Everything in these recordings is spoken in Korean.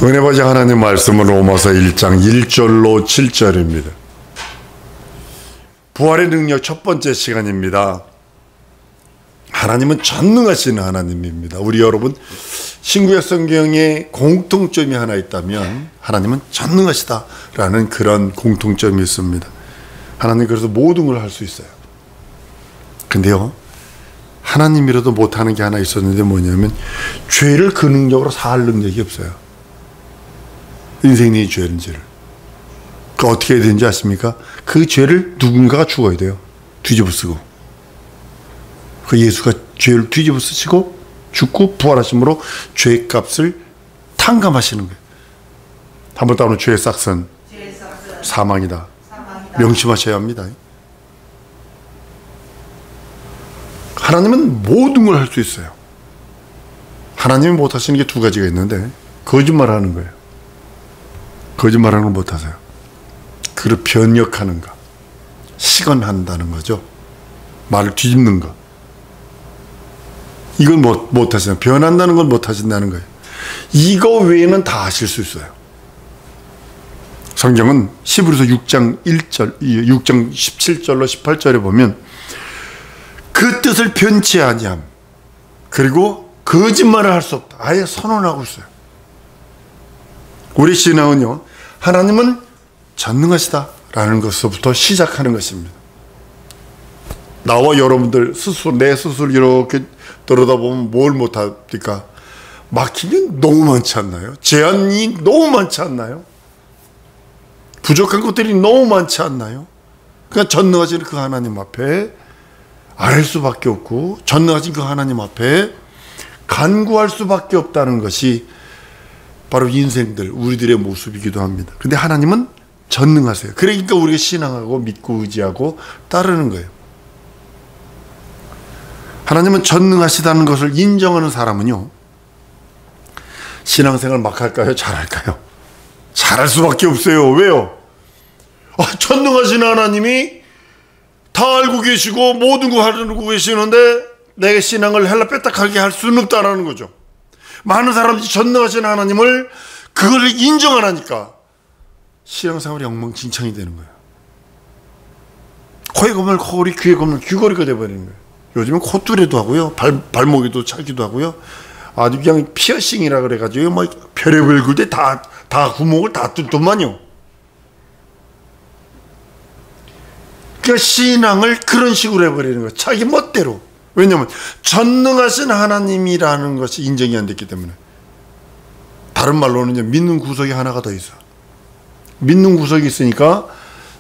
은혜 받으신 하나님 말씀은 로마서 1장 1절로 7절입니다. 부활의 능력 첫 번째 시간입니다. 하나님은 전능하신 하나님입니다. 우리 여러분 신구약 성경에 공통점이 하나 있다면 하나님은 전능하시다라는 그런 공통점이 있습니다. 하나님 그래서 모든 걸 할 수 있어요. 근데요, 하나님이라도 못하는 게 하나 있었는데 뭐냐면 죄를 그 능력으로 사할 능력이 없어요. 인생의 죄인지를. 그 어떻게 해야 되는지 아십니까? 그 죄를 누군가가 죽어야 돼요. 뒤집어 쓰고. 그 예수가 죄를 뒤집어 쓰시고 죽고 부활하심으로 죄의 값을 탕감하시는 거예요. 한번 따로 죄의 싹은 사망이다. 명심하셔야 합니다. 하나님은 모든 걸 할 수 있어요. 하나님이 못하시는 게 두 가지가 있는데 거짓말하는 거예요. 거짓말하는 걸 못하세요. 그리고 변역하는 거, 시건한다는 거죠. 말을 뒤집는 거. 이건 못하시나요? 변한다는 건 못하신다는 거예요. 이거 외에는 다 하실 수 있어요. 성경은 히브리서 6장 17절로 18절에 보면 그 뜻을 변치 아니함, 그리고 거짓말을 할 수 없다. 아예 선언하고 있어요. 우리 신앙은요, 하나님은 전능하시다라는 것부터 시작하는 것입니다. 나와 여러분들 스스로, 내 스스로 이렇게 들여다보면 뭘 못합니까? 막힌 게 너무 많지 않나요? 제한이 너무 많지 않나요? 부족한 것들이 너무 많지 않나요? 그러니까 전능하신 그 하나님 앞에 아뢰 수밖에 없고 전능하신 그 하나님 앞에 간구할 수밖에 없다는 것이 바로 인생들, 우리들의 모습이기도 합니다. 근데 하나님은 전능하세요. 그러니까 우리가 신앙하고 믿고 의지하고 따르는 거예요. 하나님은 전능하시다는 것을 인정하는 사람은요, 신앙생활 막 할까요? 잘할까요? 잘할 수밖에 없어요. 왜요? 전능하신 하나님이 다 알고 계시고 모든 거 알고 계시는데 내 신앙을 헬라 빼딱하게 할 수는 없다라는 거죠. 많은 사람들이 전능하신 하나님을 그걸 인정 안 하니까 신앙생활이 엉망진창이 되는 거예요. 코에 검을 코골이, 귀에 검을 귀걸이가 돼버리는 거예요. 요즘은 콧뚜레도 하고요, 발목에도 차기도 하고요, 아주 그냥 피어싱이라 그래가지고 뭐 별의별 굴 때 다 구멍을 다 뚫더만요. 그러니까 신앙을 그런 식으로 해버리는 거예요. 자기 멋대로. 왜냐하면 전능하신 하나님이라는 것이 인정이 안 됐기 때문에. 다른 말로는 믿는 구석이 하나가 더 있어. 믿는 구석이 있으니까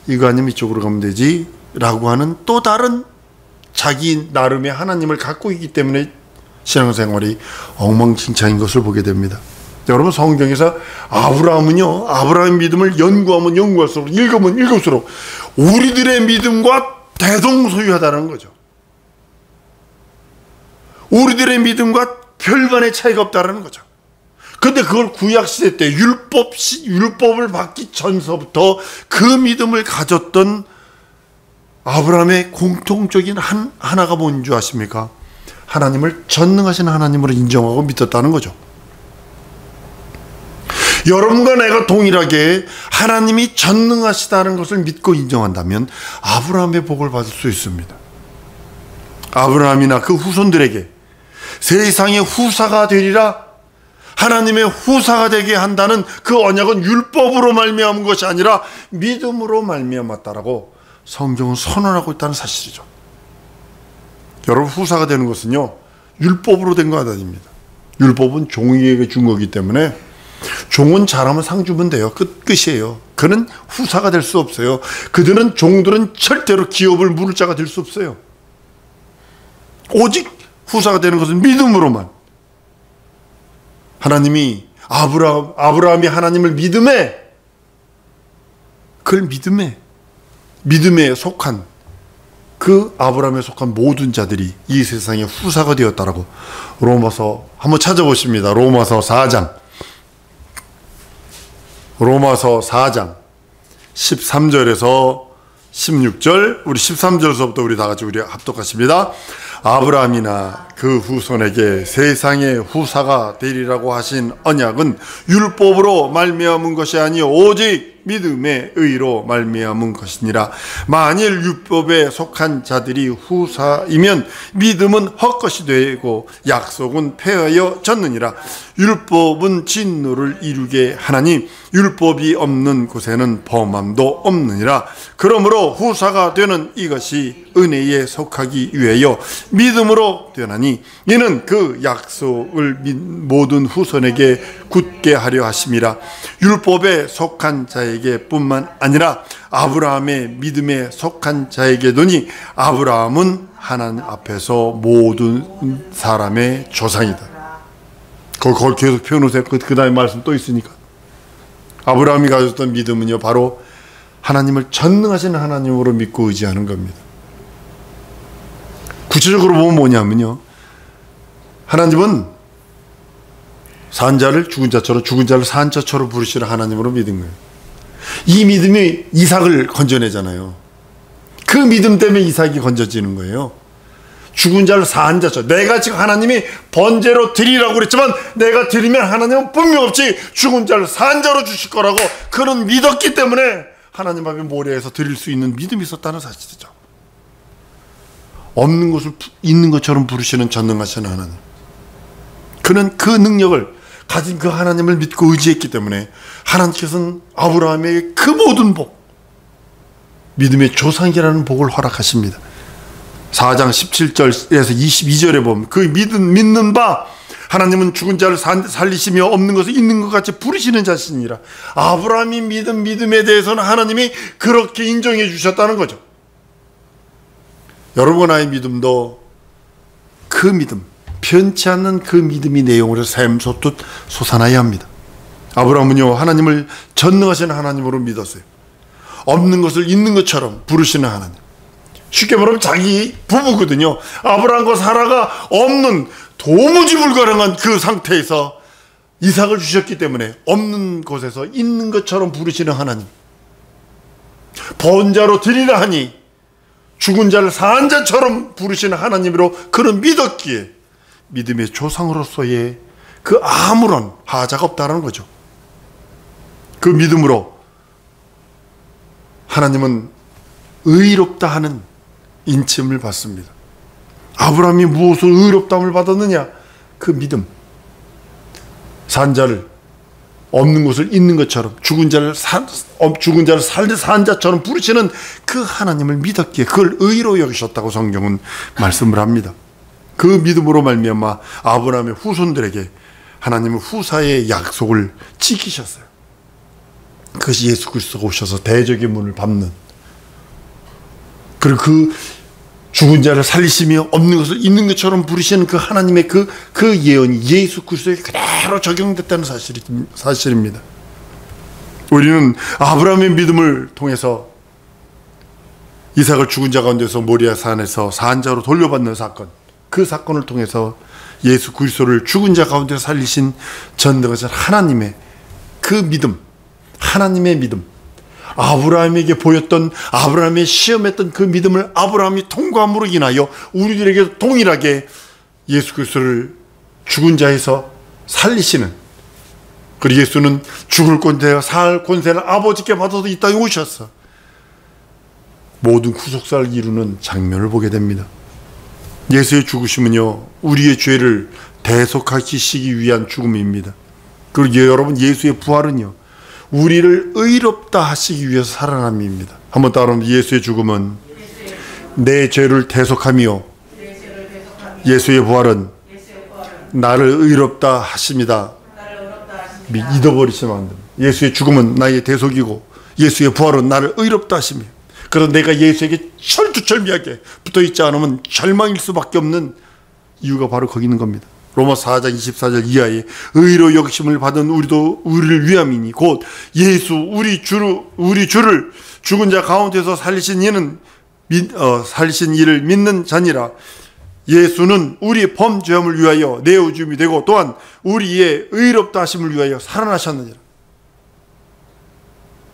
이거 아니면 이쪽으로 가면 되지 라고 하는 또 다른 자기 나름의 하나님을 갖고 있기 때문에 신앙생활이 엉망진창인 것을 보게 됩니다. 여러분, 성경에서 아브라함은요, 아브라함의 믿음을 연구하면 연구할수록, 읽으면 읽을수록 우리들의 믿음과 대동소이하다는 거죠. 우리들의 믿음과 별반의 차이가 없다는 거죠. 근데 그걸 구약시대 때 율법을 받기 전서부터 그 믿음을 가졌던 아브라함의 공통적인 하나가 뭔 줄 아십니까? 하나님을 전능하신 하나님으로 인정하고 믿었다는 거죠. 여러분과 내가 동일하게 하나님이 전능하시다는 것을 믿고 인정한다면 아브라함의 복을 받을 수 있습니다. 아브라함이나 그 후손들에게 세상의 후사가 되리라, 하나님의 후사가 되게 한다는 그 언약은 율법으로 말미암은 것이 아니라 믿음으로 말미암았다라고 성경은 선언하고 있다는 사실이죠. 여러분, 후사가 되는 것은요, 율법으로 된 거 아닙니다. 율법은 종에게 준 거기 때문에 종은 잘하면 상 주면 돼요. 끝이에요. 그는 후사가 될 수 없어요. 종들은 절대로 기업을 물을 자가 될 수 없어요. 오직 후사가 되는 것은 믿음으로만. 하나님이 아브라함이 하나님을 그걸 믿음에 속한 그 아브라함에 속한 모든 자들이 이 세상의 후사가 되었다라고 로마서 한번 찾아보십니다. 로마서 4장 13절에서 16절, 우리 13절서부터 우리 다 같이 우리 합독하십니다. 아브라함이나 그 후손에게 세상의 후사가 되리라고 하신 언약은 율법으로 말미암은 것이 아니요 오직 믿음의 의로 말미암은 것이니라. 만일 율법에 속한 자들이 후사이면 믿음은 헛것이 되고 약속은 폐하여 졌느니라. 율법은 진노를 이루게 하나니 율법이 없는 곳에는 범함도 없느니라. 그러므로 후사가 되는 이것이 은혜에 속하기 위하여 믿음으로 되나니 이는 그 약속을 모든 후손에게 굳게 하려 하심이라. 율법에 속한 자에게 뿐만 아니라 아브라함의 믿음에 속한 자에게도니 아브라함은 하나님 앞에서 모든 사람의 조상이다. 그걸 계속 펴놓으세요. 그 다음에 말씀 또 있으니까. 아브라함이 가졌던 믿음은요, 바로 하나님을 전능하신 하나님으로 믿고 의지하는 겁니다. 구체적으로 보면 뭐냐면요, 하나님은 산 자를 죽은 자처럼, 죽은 자를 산 자처럼 부르시는 하나님으로 믿은 거예요. 이 믿음이 이삭을 건져내잖아요. 그 믿음 때문에 이삭이 건져지는 거예요. 죽은 자를 산 자처럼, 내가 지금 하나님이 번제로 드리라고 그랬지만 내가 드리면 하나님은 분명없이 죽은 자를 산 자로 주실 거라고 그는 믿었기 때문에 하나님 앞에 모래에서 드릴 수 있는 믿음이 있었다는 사실이죠. 없는 것을 있는 것처럼 부르시는 전능하신 하나님, 그는 그 능력을 가진 그 하나님을 믿고 의지했기 때문에 하나님께서는 아브라함에게 그 모든 복, 믿음의 조상이라는 복을 허락하십니다. 4장 17절에서 22절에 보면 그 믿는 바 하나님은 죽은 자를 살리시며 없는 것을 있는 것 같이 부르시는 자신이라. 아브라함이 믿은 믿음에 대해서는 하나님이 그렇게 인정해 주셨다는 거죠. 여러분, 나의 믿음도 그 믿음, 편치 않는 그 믿음이 내용으로 샘솟듯 솟아나야 합니다. 아브라함은요, 하나님을 전능하신 하나님으로 믿었어요. 없는 것을 있는 것처럼 부르시는 하나님. 쉽게 말하면 자기 부부거든요. 아브라함과 사라가 없는, 도무지 불가능한 그 상태에서 이삭을 주셨기 때문에 없는 곳에서 있는 것처럼 부르시는 하나님. 번자로 드리라 하니 죽은 자를 산 자처럼 부르시는 하나님으로 그는 믿었기에 믿음의 조상으로서의 그 아무런 하자가 없다는 거죠. 그 믿음으로 하나님은 의롭다 하는 인침을 받습니다. 아브라함이 무엇을 의롭다함을 받았느냐? 그 믿음. 산 자를 없는 것을 있는 것처럼, 죽은 자를 산 자처럼 부르시는 그 하나님을 믿었기에 그걸 의로 여기셨다고 성경은 말씀을 합니다. 그 믿음으로 말미암아 아브라함의 후손들에게 하나님은 후사의 약속을 지키셨어요. 그것이 예수 그리스도가 오셔서 대적의 문을 밟는, 그리고 그 죽은 자를 살리시며 없는 것을 있는 것처럼 부르시는 그 하나님의 그 예언이 예수 그리스도에 그대로 적용됐다는 사실입니다. 우리는 아브라함의 믿음을 통해서 이삭을 죽은 자 가운데서 모리아 산에서 산자로 돌려받는 사건, 그 사건을 통해서 예수 그리스도를 죽은 자 가운데서 살리신 전능하신 하나님의 그 믿음, 하나님의 믿음, 아브라함에게 보였던, 아브라함이 시험했던 그 믿음을 아브라함이 통과함으로 인하여 우리들에게 동일하게 예수 그리스도를 죽은 자에서 살리시는, 그리고 예수는 죽을 권세와 살 권세를 아버지께 받아서 이 땅에 오셨어 모든 구속사를 이루는 장면을 보게 됩니다. 예수의 죽으심은요, 우리의 죄를 대속하시기 위한 죽음입니다. 그리고 여러분, 예수의 부활은요, 우리를 의롭다 하시기 위해서 살아남입니다. 한번 따라하면, 예수의 죽음은 내 죄를 대속하며 예수의 부활은 나를 의롭다 하십니다. 잊어버리시면 안 됩니다. 예수의 죽음은 나의 대속이고 예수의 부활은 나를 의롭다 하십니다. 그래서 내가 예수에게 철두철미하게 붙어있지 않으면 절망일 수밖에 없는 이유가 바로 거기 있는 겁니다. 로마서 4장 24절 이하에 의로 여기심을 받은 우리도 우리를 위함이니 곧 예수 우리 주를 죽은 자 가운데서 살리신 이를 믿는 자니라. 예수는 우리의 범죄함을 위하여 내어줌이 되고 또한 우리의 의롭다 하심을 위하여 살아나셨느니라.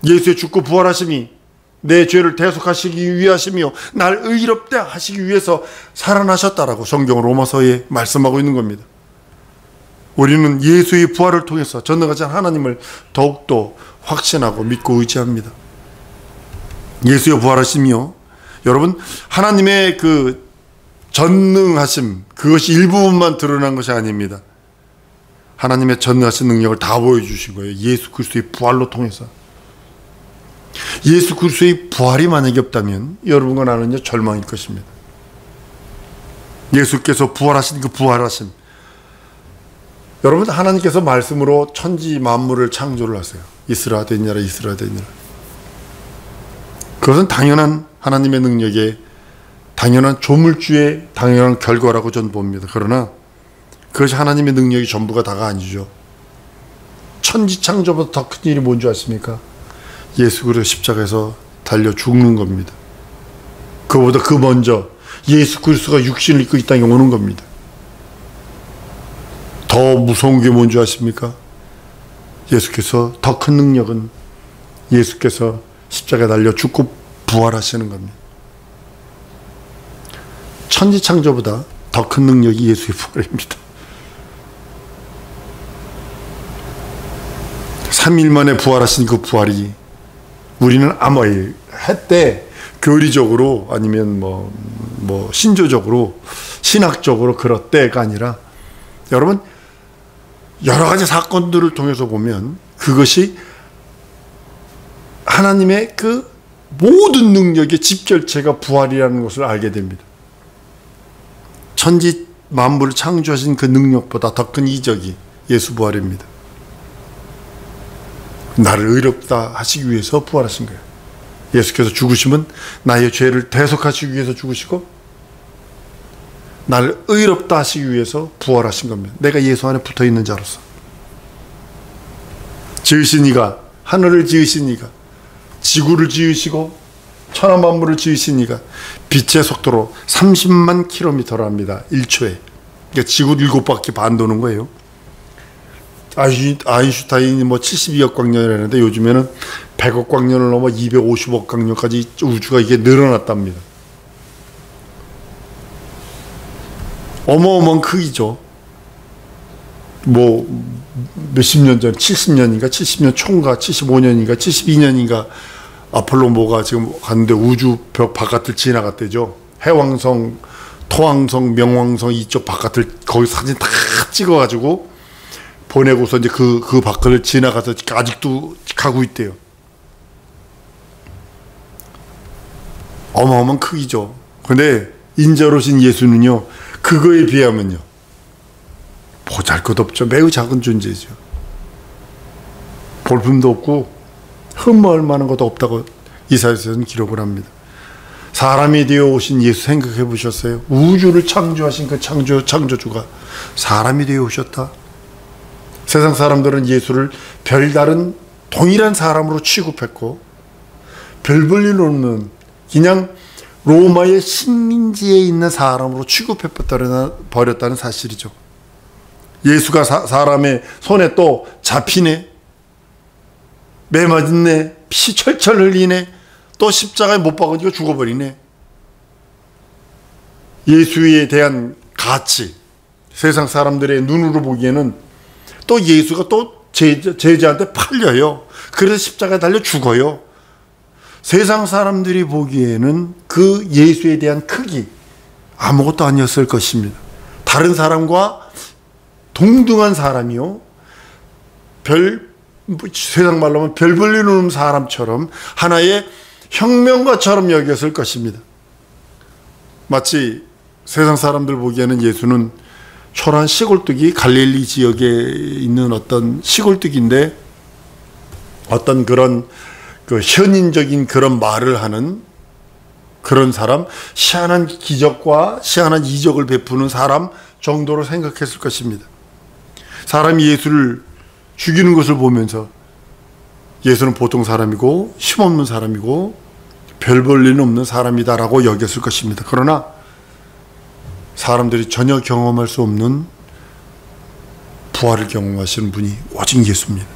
예수의 죽고 부활하심이 내 죄를 대속하시기 위하시며 날 의롭게 하시기 위해서 살아나셨다라고 성경 로마서에 말씀하고 있는 겁니다. 우리는 예수의 부활을 통해서 전능하신 하나님을 더욱더 확신하고 믿고 의지합니다. 예수의 부활하시며 여러분, 하나님의 그 전능하심, 그것이 일부분만 드러난 것이 아닙니다. 하나님의 전능하신 능력을 다 보여주신 거예요. 예수 그리스도의 부활로 통해서. 예수 그리스도의 부활이 만약에 없다면 여러분과 나는요, 절망일 것입니다. 예수께서 부활하신 그 부활하심, 여러분, 하나님께서 말씀으로 천지 만물을 창조를 하세요. 있으라 되니라, 있으라 되니라. 그것은 당연한 하나님의 능력에 당연한 조물주의 당연한 결과라고 저는 봅니다. 그러나 그것이 하나님의 능력이 전부가 다가 아니죠. 천지 창조보다 더 큰 일이 뭔지 아십니까? 예수 그리스도 십자가에서 달려 죽는 겁니다. 그보다 그 먼저 예수 그리스도가 육신을 입고 이 땅에 오는 겁니다. 더 무서운 게 뭔지 아십니까? 예수께서 더 큰 능력은 예수께서 십자가에 달려 죽고 부활하시는 겁니다. 천지 창조보다 더 큰 능력이 예수의 부활입니다. 3일 만에 부활하신 그 부활이 우리는 아마 했대 교리적으로 아니면 뭐 신조적으로 신학적으로 그렇대가 아니라 여러분 여러 가지 사건들을 통해서 보면 그것이 하나님의 그 모든 능력의 집결체가 부활이라는 것을 알게 됩니다. 천지 만물을 창조하신 그 능력보다 더 큰 이적이 예수 부활입니다. 나를 의롭다 하시기 위해서 부활하신 거예요. 예수께서 죽으심은 나의 죄를 대속하시기 위해서 죽으시고 나를 의롭다 하시기 위해서 부활하신 겁니다. 내가 예수 안에 붙어있는 자로서. 지으신 이가, 하늘을 지으신 이가, 지구를 지으시고 천하 만물을 지으신 이가 빛의 속도로 30만 킬로미터를 합니다. 1초에. 그러니까 지구 7바퀴 반 도는 거예요. 아인슈타인이 72억 광년이라는데 요즘에는 100억 광년을 넘어 250억 광년까지 우주가 이게 늘어났답니다. 어마어마한 크기죠. 몇십 년 전, 70년인가, 70년 초인가, 75년인가, 72년인가, 아폴로 지금 갔는데 우주벽 바깥을 지나갔대죠. 해왕성, 토왕성, 명왕성 이쪽 바깥을 거기 사진 다 찍어가지고 보내고서 이제 그 밖을 지나가서 아직도 가고 있대요. 어마어마한 크기죠. 근데 인자로신 예수는요, 그거에 비하면요, 보잘것없죠. 매우 작은 존재죠. 볼품도 없고 흠모할 만한 것도 없다고 이사야서는 기록을 합니다. 사람이 되어 오신 예수 생각해 보셨어요? 우주를 창조하신 그 창조주가 사람이 되어 오셨다. 세상 사람들은 예수를 별다른 동일한 사람으로 취급했고 별 볼 일 없는 그냥 로마의 식민지에 있는 사람으로 취급해 버렸다는 사실이죠. 예수가 사람의 손에 또 잡히네, 매 맞네, 피 철철 흘리네, 또 십자가에 못 박으니까 죽어버리네. 예수에 대한 가치, 세상 사람들의 눈으로 보기에는 또 예수가 또 제자한테 팔려요. 그래서 십자가에 달려 죽어요. 세상 사람들이 보기에는 그 예수에 대한 크기 아무것도 아니었을 것입니다. 다른 사람과 동등한 사람이요, 세상 말로 하면 별 볼 일 없는 사람처럼 하나의 혁명가처럼 여겼을 것입니다. 마치 세상 사람들 보기에는 예수는 초라한 시골뜨기, 갈릴리 지역에 있는 어떤 시골뜨기인데 어떤 그런 그 현인적인 그런 말을 하는 그런 사람, 희한한 기적과 희한한 이적을 베푸는 사람 정도로 생각했을 것입니다. 사람이 예수를 죽이는 것을 보면서 예수는 보통 사람이고 힘없는 사람이고 별 볼 일 없는 사람이다라고 여겼을 것입니다. 그러나 사람들이 전혀 경험할 수 없는 부활을 경험하시는 분이 오직 예수입니다.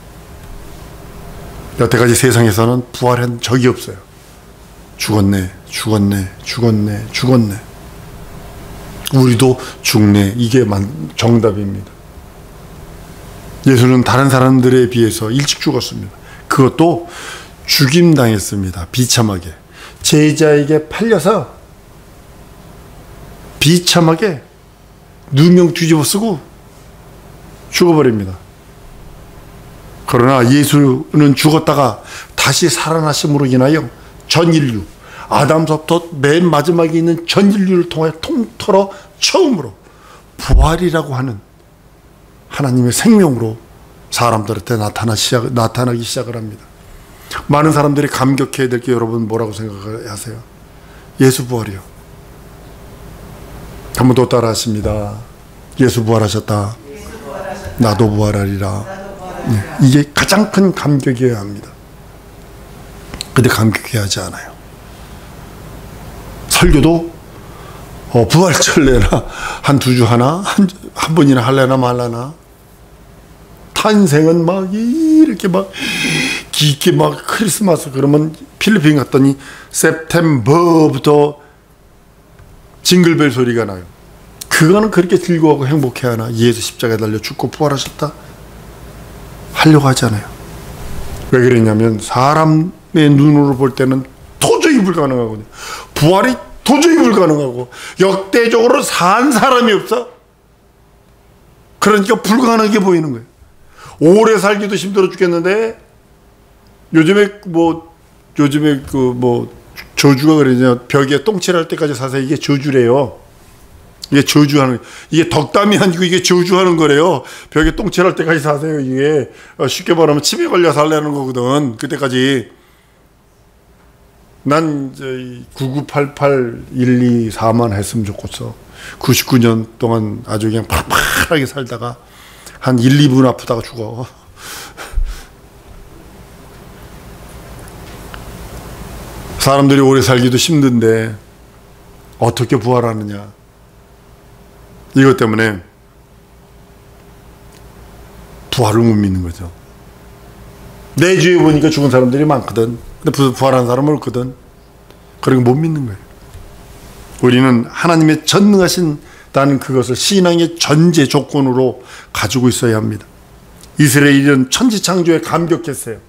여태까지 세상에서는 부활한 적이 없어요. 죽었네, 죽었네, 죽었네, 죽었네. 우리도 죽네. 이게 정답입니다. 예수는 다른 사람들에 비해서 일찍 죽었습니다. 그것도 죽임당했습니다. 비참하게. 제자에게 팔려서 비참하게 누명 뒤집어 쓰고 죽어버립니다. 그러나 예수는 죽었다가 다시 살아나심으로 인하여 전 인류, 아담서부터 맨 마지막에 있는 전 인류를 통해 통틀어 처음으로 부활이라고 하는 하나님의 생명으로 사람들한테 나타나기 시작을 합니다. 많은 사람들이 감격해야 될 게 여러분 뭐라고 생각하세요? 예수 부활이요. 한 번 더 따라 하십니다. 예수 부활하셨다. 나도 부활하리라. 네, 이게 가장 큰 감격이어야 합니다. 근데 감격해야 하지 않아요. 설교도 부활절례나 한 2주 하나? 한 번이나 할래나 말라나? 탄생은 막 이렇게 막 깊게 막 크리스마스 그러면 필리핀 갔더니 september부터 징글벨 소리가 나요. 그거는 그렇게 즐거워하고 행복해 하나? 예수 십자가에 달려 죽고 부활하셨다? 하려고 하잖아요. 왜 그랬냐면 사람의 눈으로 볼 때는 도저히 불가능하거든요. 부활이 도저히 불가능하고 역대적으로 산 사람이 없어. 그러니까 불가능하게 보이는 거예요. 오래 살기도 힘들어 죽겠는데 요즘에 저주가 그러냐, 벽에 똥칠할 때까지 사세요. 이게 저주래요. 이게 저주하는, 이게 덕담이 아니고 이게 저주하는 거래요. 벽에 똥칠할 때까지 사세요. 이게 쉽게 말하면 치매 걸려 살라는 거거든. 그때까지. 난 9988 124만 했으면 좋겠어. 99년 동안 아주 그냥 팔팔하게 살다가 한 1, 2분 아프다가 죽어. 사람들이 오래 살기도 힘든데 어떻게 부활하느냐. 이것 때문에 부활을 못 믿는 거죠. 내 주위에 보니까 죽은 사람들이 많거든. 근데 부활한 사람은 없거든. 그러니까 못 믿는 거예요. 우리는 하나님의 전능하신다는 그것을 신앙의 전제 조건으로 가지고 있어야 합니다. 이스라엘은 천지창조에 감격했어요.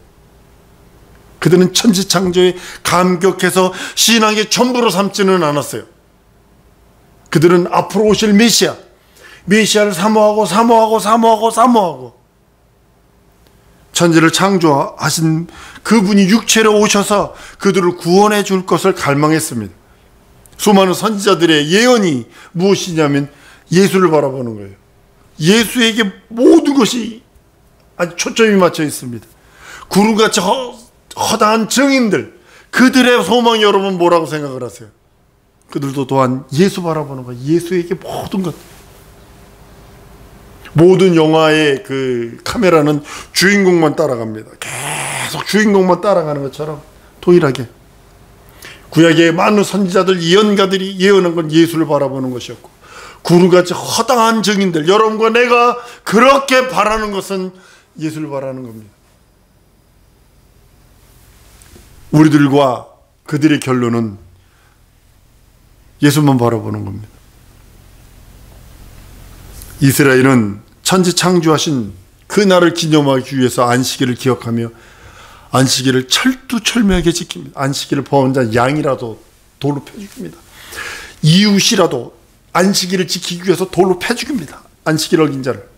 그들은 천지창조에 감격해서 신앙의 전부로 삼지는 않았어요. 그들은 앞으로 오실 메시아를 사모하고 천지를 창조하신 그분이 육체로 오셔서 그들을 구원해 줄 것을 갈망했습니다. 수많은 선지자들의 예언이 무엇이냐면 예수를 바라보는 거예요. 예수에게 모든 것이 아주 초점이 맞춰 있습니다. 구름같이 허다한 증인들, 그들의 소망이 여러분 뭐라고 생각을 하세요? 그들도 또한 예수 바라보는 거예요. 예수에게 모든 것. 모든 영화의 그 카메라는 주인공만 따라갑니다. 계속 주인공만 따라가는 것처럼 동일하게 구약의 많은 선지자들, 예언가들이 예언한 건 예수를 바라보는 것이었고, 구루같이 허다한 증인들, 여러분과 내가 그렇게 바라는 것은 예수를 바라는 겁니다. 우리들과 그들의 결론은 예수만 바라보는 겁니다. 이스라엘은 천지 창조하신 그 날을 기념하기 위해서 안식일을 기억하며 안식일을 철두철미하게 지킵니다. 안식일을 범한 자 양이라도 돌로 패 죽입니다. 이웃이라도 안식일을 지키기 위해서 돌로 패 죽입니다. 안식일 어긴 자를.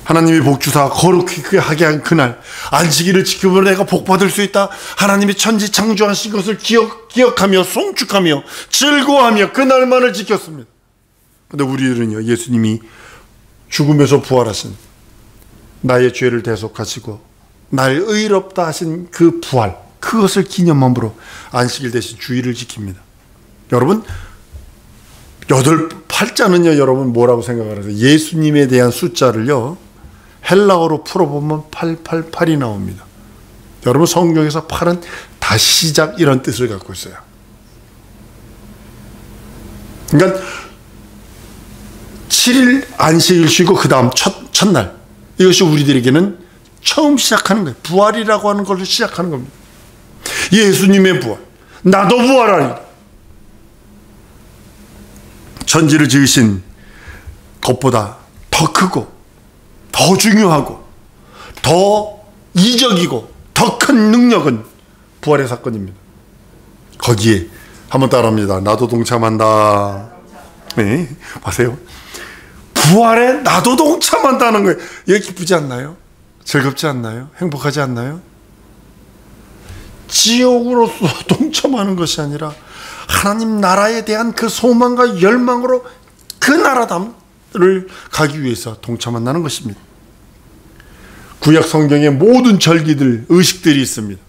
하나님이 복주사 거룩히 하게 한 그날, 안식일을 지키면 내가 복받을 수 있다. 하나님이 천지 창조하신 것을 기억하며 송축하며 즐거워하며 그날만을 지켰습니다. 근데 우리들은요, 예수님이 죽음에서 부활하신, 나의 죄를 대속하시고 날 의롭다 하신 그 부활, 그것을 기념함으로 안식일 대신 주일을 지킵니다. 여러분, 8자는요, 여러분 뭐라고 생각을 하세요? 예수님에 대한 숫자를요, 헬라어로 풀어보면 888이 나옵니다. 여러분, 성경에서 8은 다시 시작, 이런 뜻을 갖고 있어요. 그러니까 7일 안식일 쉬고 그 다음 첫날, 이것이 우리들에게는 처음 시작하는 거예요. 부활이라고 하는 걸로 시작하는 겁니다. 예수님의 부활, 나도 부활하리라. 천지를 지으신 것보다 더 크고 더 중요하고 더 이적이고 더 큰 능력은 부활의 사건입니다. 거기에 한번 따라합니다. 나도 동참한다. 네, 보세요. 부활에 나도 동참한다는 거예요. 이게 기쁘지 않나요? 즐겁지 않나요? 행복하지 않나요? 지옥으로서 동참하는 것이 아니라 하나님 나라에 대한 그 소망과 열망으로 그 나라를 가기 위해서 동참한다는 것입니다. 구약 성경에 모든 절기들, 의식들이 있습니다.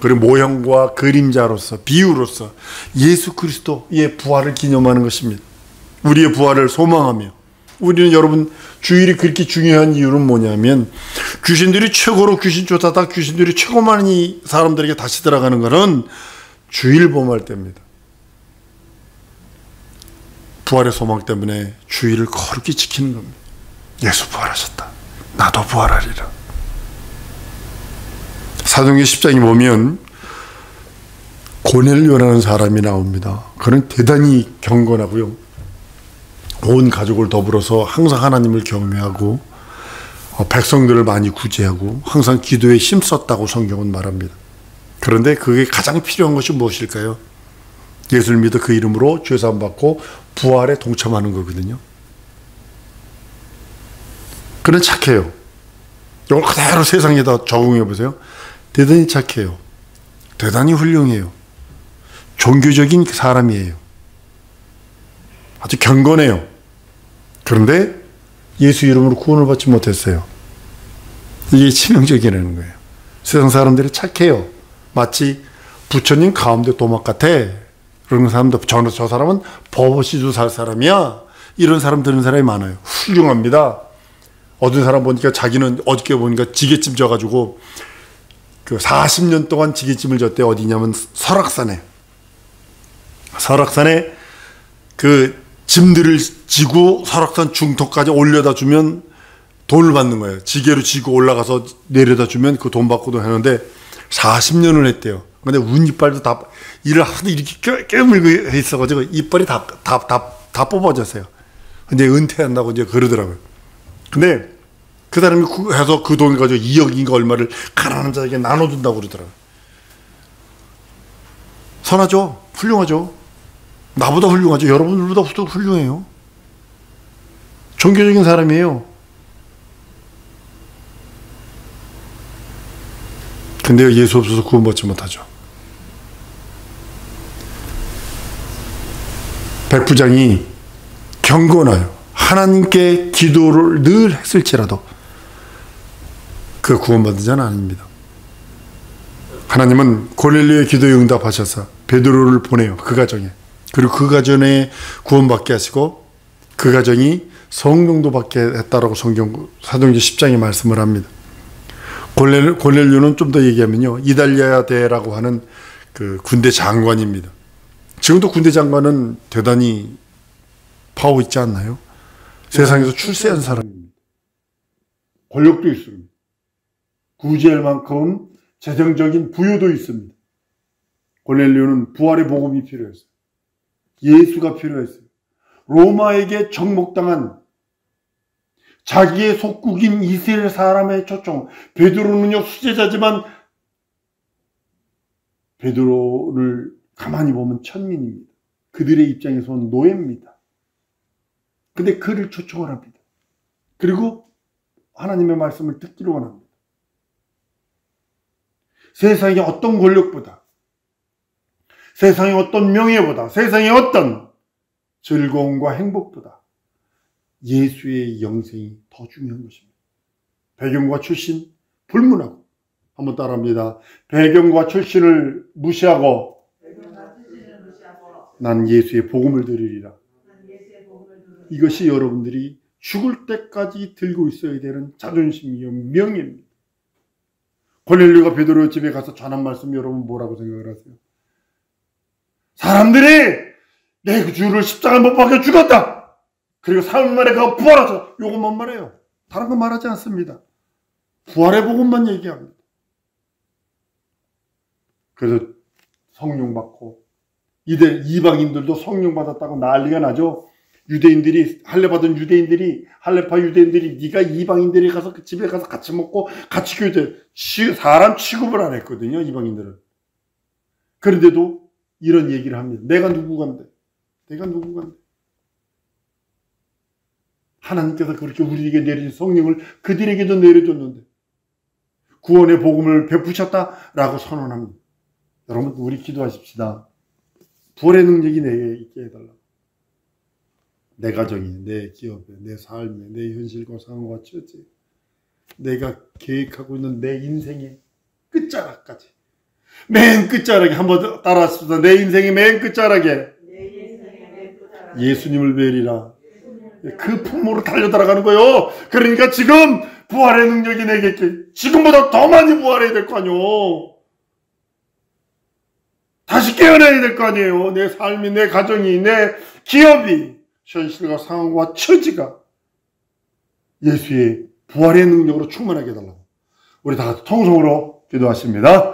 그리고 모형과 그림자로서, 비유로서 예수 그리스도의 부활을 기념하는 것입니다. 우리의 부활을 소망하며, 우리는 여러분 주일이 그렇게 중요한 이유는 뭐냐면, 귀신들이 최고로 귀신 쫓아다 귀신들이 최고 많이 사람들에게 다시 들어가는 것은 주일 범할 때입니다. 부활의 소망 때문에 주일을 거룩히 지키는 겁니다. 예수 부활하셨다. 나도 부활하리라. 사도행전 10장에 보면 고넬료라는 사람이 나옵니다. 그는 대단히 경건하고요, 온 가족을 더불어서 항상 하나님을 경외하고 백성들을 많이 구제하고 항상 기도에 힘썼다고 성경은 말합니다. 그런데 그게 가장 필요한 것이 무엇일까요? 예수를 믿어 그 이름으로 죄사함 받고 부활에 동참하는 거거든요. 그는 착해요. 이걸 그대로 세상에다 적용해 보세요. 대단히 착해요. 대단히 훌륭해요. 종교적인 사람이에요. 아주 경건해요. 그런데 예수 이름으로 구원을 받지 못했어요. 이게 치명적이라는 거예요. 세상 사람들이 착해요. 마치 부처님 가운데 도막 같아. 그런 사람도, 저 사람은 버버시주 살 사람이야. 이런 사람 들은 사람이 많아요. 훌륭합니다. 어떤 사람 보니까 자기는 어저께 보니까 지게찜 져가지고 그 40년 동안 지게찜을 졌대. 어디냐면 설악산에. 설악산에 그 짐들을 지고 설악산 중턱까지 올려다 주면 돈을 받는 거예요. 지게로 지고 올라가서 내려다 주면 그 돈 받고도 하는데 40년을 했대요. 근데 운이빨도 다 일을 하도 이렇게 깨물고 있어가지고 이빨이 다 뽑아졌어요. 근데 은퇴한다고 이제 그러더라고요. 근데 그 사람이 해서 그 돈을 가지고 2억인가 얼마를 가난한 자에게 나눠준다고 그러더라고요. 선하죠? 훌륭하죠? 나보다 훌륭하죠? 여러분들보다 훌륭해요. 종교적인 사람이에요. 근데 예수 없어서 구원받지 못하죠. 백부장이 경건하여 하나님께 기도를 늘 했을지라도 그 구원받은 자는 아닙니다. 하나님은 고넬료의 기도에 응답하셔서 베드로를 보내요. 그 가정에. 그리고 그 가정에 구원받게 하시고 그 가정이 성령도 받게 했다라고 성경 사도행전 10장에 말씀을 합니다. 고넬료는 좀 더 얘기하면요, 이달리아 대라고 하는 그 군대 장관입니다. 지금도 군대 장관은 대단히 파워 있지 않나요? 세상에서 출세한 사람입니다. 권력도 있습니다. 구제할 만큼 재정적인 부유도 있습니다. 고넬료는 부활의 복음이 필요했어요. 예수가 필요했어요. 로마에게 정복당한 자기의 속국인 이스라엘 사람의 초청. 베드로는요, 수제자지만 베드로를 가만히 보면 천민입니다. 그들의 입장에서는 노예입니다. 근데 그를 초청을 합니다. 그리고 하나님의 말씀을 듣기를 원합니다. 세상의 어떤 권력보다, 세상의 어떤 명예보다, 세상의 어떤 즐거움과 행복보다 예수의 영생이 더 중요한 것입니다. 배경과 출신 불문하고, 한번 따라합니다. 배경과 출신을 무시하고 난 예수의 복음을 들으리라. 이것이 여러분들이 죽을 때까지 들고 있어야 되는 자존심이요 명예입니다. 고넬료가 베드로 집에 가서 전한 말씀 여러분 뭐라고 생각을 하세요? 사람들이 내 주를 십자가에 못 박혀 죽었다. 그리고 3일 만에 그가 부활하셔. 요것만 말해요. 다른 건 말하지 않습니다. 부활의 복음만 얘기합니다. 그래서 성령 받고 이방인들도 성령 받았다고 난리가 나죠. 유대인들이 할례파 유대인들이 네가 이방인들이 가서 그 집에 가서 같이 먹고 같이 교제 사람 취급을 안 했거든요. 이방인들은. 그런데도 이런 얘기를 합니다. 내가 누구간데? 하나님께서 그렇게 우리에게 내린 성령을 그들에게도 내려줬는데 구원의 복음을 베푸셨다라고 선언합니다. 여러분 우리 기도하십시다. 부활의 능력이 내게 있게 해달라고. 내 가정에, 내 기업에, 내 삶에, 내 현실과 상황과 처지에, 내가 계획하고 있는 내 인생의 끝자락까지, 맨 끝자락에 한번 따라하십시다. 내 인생의 맨 끝자락에 예수님을 뵈리라. 그 품으로 달려들어가는 거예요. 그러니까 지금 부활의 능력이 내게 있게, 지금보다 더 많이 부활해야 될 거 아니에요. 다시 깨어나야 될 거 아니에요. 내 삶이, 내 가정이, 내 기업이, 현실과 상황과 처지가 예수의 부활의 능력으로 충만하게 해달라고. 우리 다 같이 통성으로 기도하십니다.